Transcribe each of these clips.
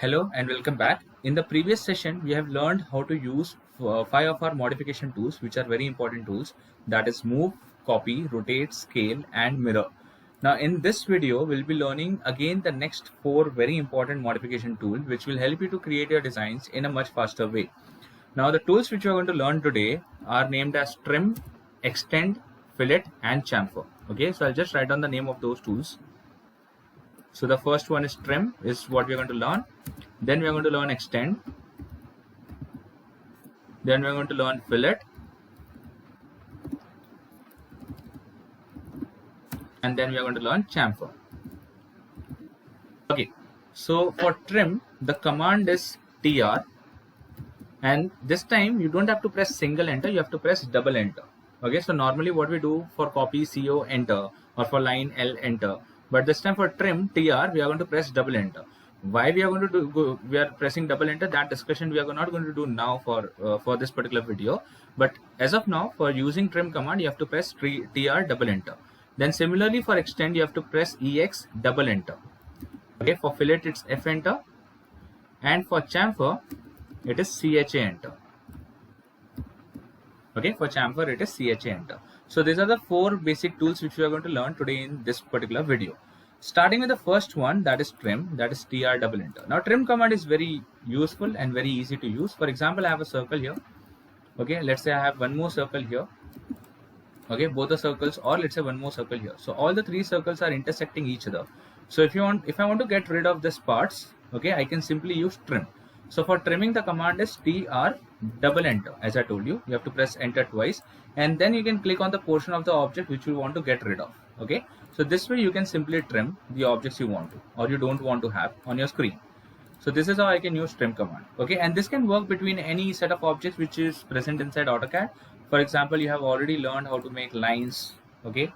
Hello and welcome back. In the previous session, we have learned how to use 5 of our modification tools, which are very important tools. That is move, copy, rotate, scale, and mirror. Now in this video, we'll be learning again the next 4 very important modification tools, which will help you to create your designs in a much faster way. Now the tools which we are going to learn today are named as trim, extend, fillet, and chamfer. Okay, so I'll just write down the name of those tools. So the first one is trim, is what we're going to learn. Then we're going to learn extend. Then we're going to learn fillet. And then we're going to learn chamfer. Okay, so for trim, the command is TR. And this time you don't have to press single enter, you have to press double enter. Okay, so normally what we do for copy CO enter or for line L enter. But this time for trim TR, we are going to press double enter. Why we are going to do? We are pressing double enter. That discussion we are not going to do now for this particular video. But as of now, for using trim command, you have to press TR double enter. Then similarly for extend, you have to press EX double enter. Okay, for fillet it's F enter, and for chamfer it is CHA enter. Okay, for chamfer it is CHA enter. So these are the 4 basic tools which we are going to learn today in this particular video. Starting with the first one, that is trim, that is TR double enter. Now trim command is very useful and very easy to use. For example, I have a circle here. Okay, let's say I have one more circle here. Okay, both the circles, or let's say one more circle here. So all the 3 circles are intersecting each other. So if I want to get rid of this parts, okay, I can simply use trim. So for trimming, the command is TR double enter. As I told you, you have to press enter twice, and then you can click on the portion of the object which you want to get rid of. Okay, so this way you can simply trim the objects you want to or you don't want to have on your screen. So this is how I can use trim command. Okay, and this can work between any set of objects which is present inside AutoCAD. For example, you have already learned how to make lines. Okay,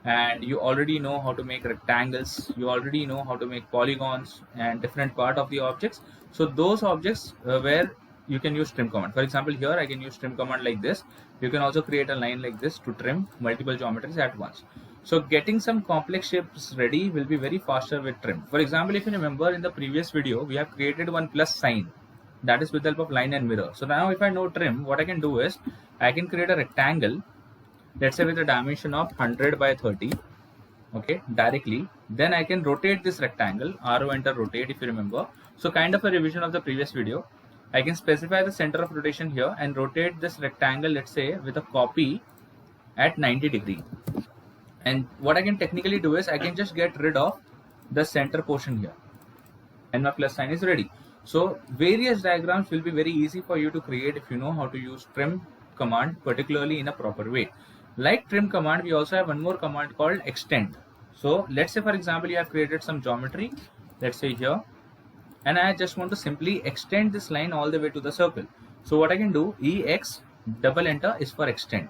and you already know how to make rectangles, you already know how to make polygons and different part of the objects. So those objects where you can use trim command. For example, here I can use trim command like this. You can also create a line like this to trim multiple geometries at once. So getting some complex shapes ready will be very faster with trim. For example, if you remember in the previous video, we have created one plus sign, that is with the help of line and mirror. So now if I know trim, what I can do is I can create a rectangle, let's say with a dimension of 100 by 30, okay, directly. Then I can rotate this rectangle, arrow enter rotate, if you remember. So kind of a revision of the previous video. I can specify the center of rotation here and rotate this rectangle, let's say with a copy at 90 degree. And what I can technically do is I can just get rid of the center portion here, and my plus sign is ready. So various diagrams will be very easy for you to create if you know how to use trim command, particularly in a proper way. Like trim command, we also have one more command called extend. So let's say for example you have created some geometry, let's say here, and I just want to simply extend this line all the way to the circle. So what I can do, EX double enter is for extend.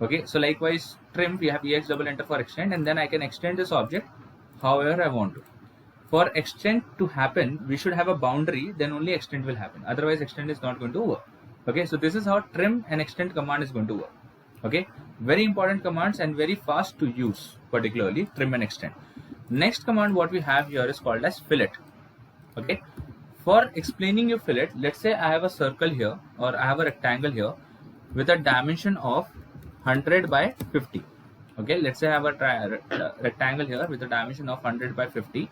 Okay, so likewise trim, we have EX double enter for extend, and then I can extend this object however I want to. For extend to happen, we should have a boundary, then only extend will happen. Otherwise extend is not going to work. Okay, so this is how trim and extend command is going to work. Okay, very important commands and very fast to use, particularly trim and extend. Next command what we have here is called as fillet. Okay, for explaining your fillet, let's say I have a circle here or I have a rectangle here with a dimension of 100 by 50. Okay, let's say I have a rectangle here with a dimension of 100 by 50.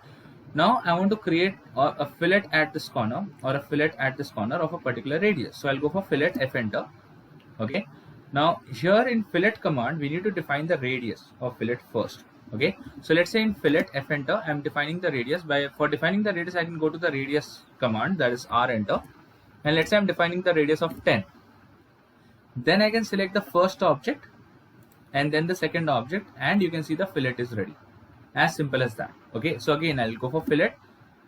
Now I want to create a fillet at this corner or a fillet at this corner of a particular radius. So I'll go for fillet F enter. Okay, now here in fillet command we need to define the radius of fillet first. Okay, so let's say in fillet F enter, I'm defining the radius. For defining the radius, I can go to the radius command, that is R enter, and let's say I'm defining the radius of 10. Then I can select the first object and then the second object, and you can see the fillet is ready. As simple as that. Okay, so again I'll go for fillet.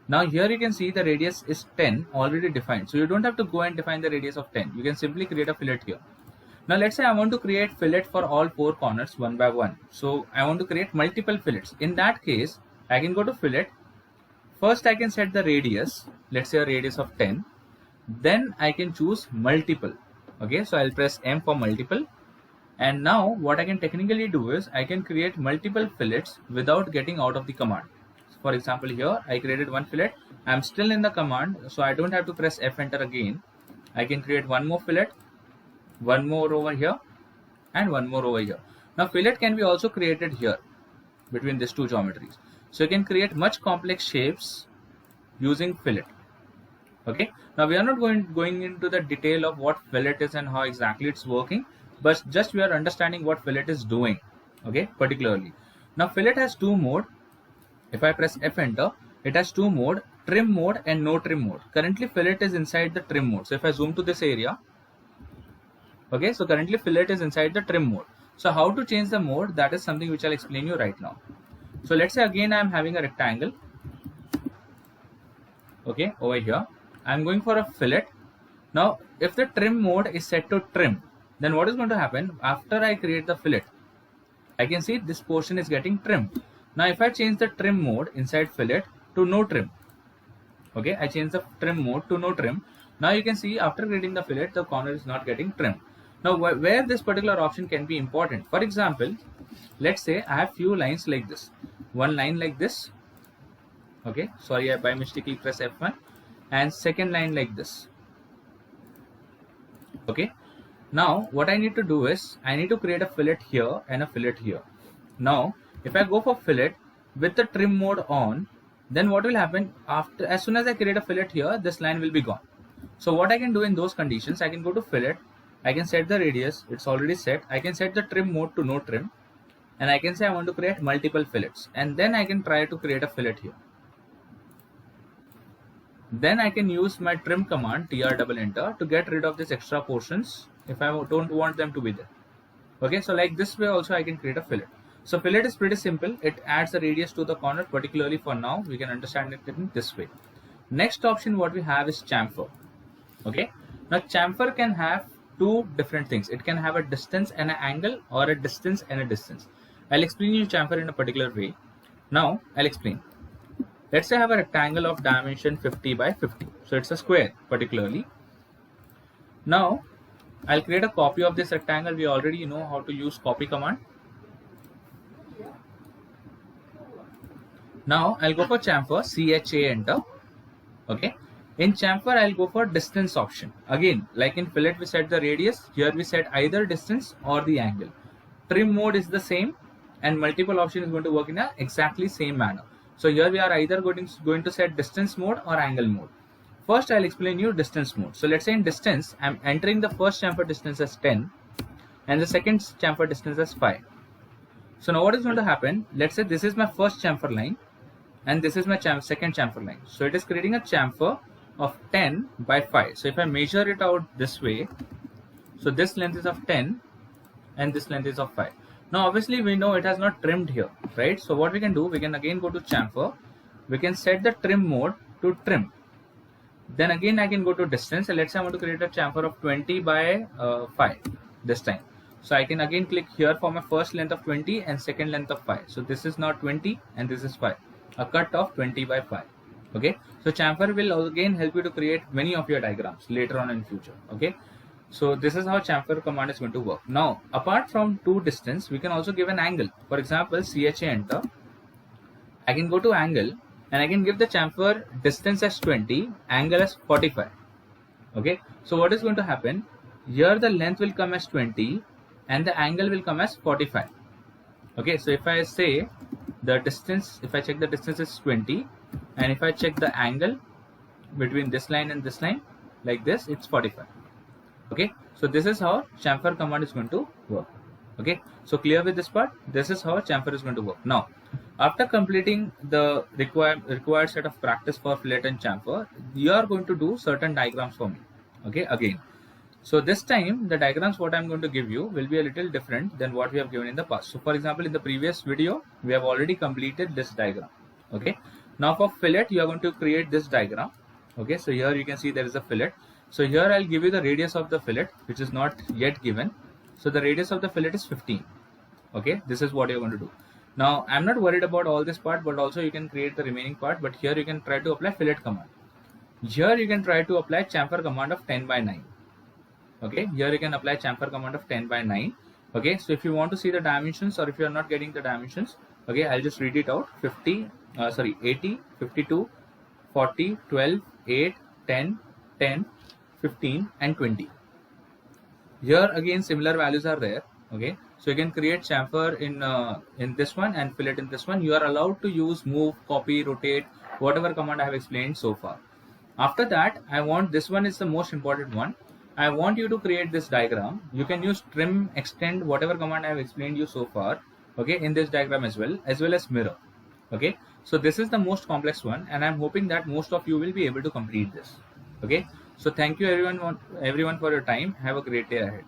Now here you can see the radius is 10 already defined, so you don't have to go and define the radius of 10. You can simply create a fillet here. Now let's say I want to create fillet for all 4 corners one by one. So I want to create multiple fillets. In that case, I can go to fillet. First I can set the radius, let's say a radius of 10. Then I can choose multiple. Okay, so I'll press M for multiple. And now what I can technically do is I can create multiple fillets without getting out of the command. For example, here I created one fillet. I'm still in the command, so I don't have to press F enter again. I can create one more fillet, one more over here, and one more over here. Now fillet can be also created here between these two geometries. So you can create much complex shapes using fillet. Okay. Now we are not going into the detail of what fillet is and how exactly it's working, but just we are understanding what fillet is doing. Okay, particularly. Now fillet has two mode. If I press F enter, it has two mode, trim mode and no trim mode. Currently fillet is inside the trim mode. So if I zoom to this area, okay, so currently fillet is inside the trim mode. So how to change the mode, that is something which I'll explain you right now. So let's say again I'm having a rectangle. Okay, over here I'm going for a fillet. Now if the trim mode is set to trim, then what is going to happen after I create the fillet? I can see this portion is getting trimmed. Now if I change the trim mode inside fillet to no trim, okay, I change the trim mode to no trim. Now you can see after creating the fillet, the corner is not getting trimmed. Now where this particular option can be important, for example, let's say I have few lines like this, one line like this, okay, sorry, I by mistakenly press F1, and second line like this. Okay, now what I need to do is I need to create a fillet here and a fillet here. Now if I go for fillet with the trim mode on, then what will happen after, as soon as I create a fillet here, this line will be gone. So what I can do in those conditions, I can go to fillet, I can set the radius, it's already set. I can set the trim mode to no trim, and I can say I want to create multiple fillets, and then I can try to create a fillet here. Then I can use my trim command, TR double enter, to get rid of these extra portions if I don't want them to be there. Okay, so like this way also I can create a fillet. So fillet is pretty simple. It adds the radius to the corner, particularly for now. We can understand it in this way. Next option what we have is chamfer. Okay, now chamfer can have two different things. It can have a distance and an angle, or a distance and a distance. I'll explain you chamfer in a particular way. Now I'll explain. Let's say I have a rectangle of dimension 50 by 50. So it's a square particularly. Now I'll create a copy of this rectangle. We already know how to use copy command. Now I'll go for chamfer, CHA enter. Okay. In chamfer, I'll go for distance option. Again, like in fillet, we set the radius. Here we set either distance or the angle. Trim mode is the same, and multiple option is going to work in a exactly same manner. So here we are either going to set distance mode or angle mode. First, I'll explain you distance mode. So let's say in distance, I'm entering the first chamfer distance as 10 and the second chamfer distance as 5. So now what is going to happen? Let's say this is my first chamfer line and this is my second chamfer line. So it is creating a chamfer of 10 by 5. So if I measure it out this way, so this length is of 10 and this length is of 5. Now obviously we know it has not trimmed here, right? So what we can do, we can again go to chamfer, we can set the trim mode to trim. Then again I can go to distance, and let's say I want to create a chamfer of 20 by 5 this time. So I can again click here for my first length of 20 and second length of 5. So this is now 20 and this is 5, a cut of 20 by 5. Okay, so chamfer will again help you to create many of your diagrams later on in future. Okay, so this is how chamfer command is going to work. Now apart from to distance, we can also give an angle. For example, CHA enter, I can go to angle and I can give the chamfer distance as 20, angle as 45. Okay, so what is going to happen here, the length will come as 20 and the angle will come as 45. Okay, so if I say the distance, if I check the distance is 20, and if I check the angle between this line and this line like this, it's 45. Okay, so this is how chamfer command is going to work. Okay, so clear with this part? This is how chamfer is going to work. Now after completing the required set of practice for fillet and chamfer, you are going to do certain diagrams for me. Okay, again, so this time the diagrams what I'm going to give you will be a little different than what we have given in the past. So for example, in the previous video we have already completed this diagram. Okay, now for fillet you are going to create this diagram. Okay, so here you can see there is a fillet. So here I'll give you the radius of the fillet, which is not yet given. So the radius of the fillet is 15. Okay, this is what you're going to do. Now I'm not worried about all this part, but also you can create the remaining part. But here you can try to apply fillet command. Here you can try to apply chamfer command of 10 by 9. Okay, here you can apply chamfer command of 10 by 9. Okay, so if you want to see the dimensions, or if you are not getting the dimensions, Okay, I'll just read it out. 80, 52, 40, 12, 8, 10, 10, 15 and 20. Here again similar values are there. Okay, so you can create chamfer in this one and fillet in this one. You are allowed to use move, copy, rotate, whatever command I have explained so far. After that, I want, this one is the most important one. I want you to create this diagram. You can use trim, extend, whatever command I have explained you so far, okay, in this diagram as well as mirror. Okay, so this is the most complex one, and I'm hoping that most of you will be able to complete this. Okay, so thank you everyone for your time. Have a great day ahead.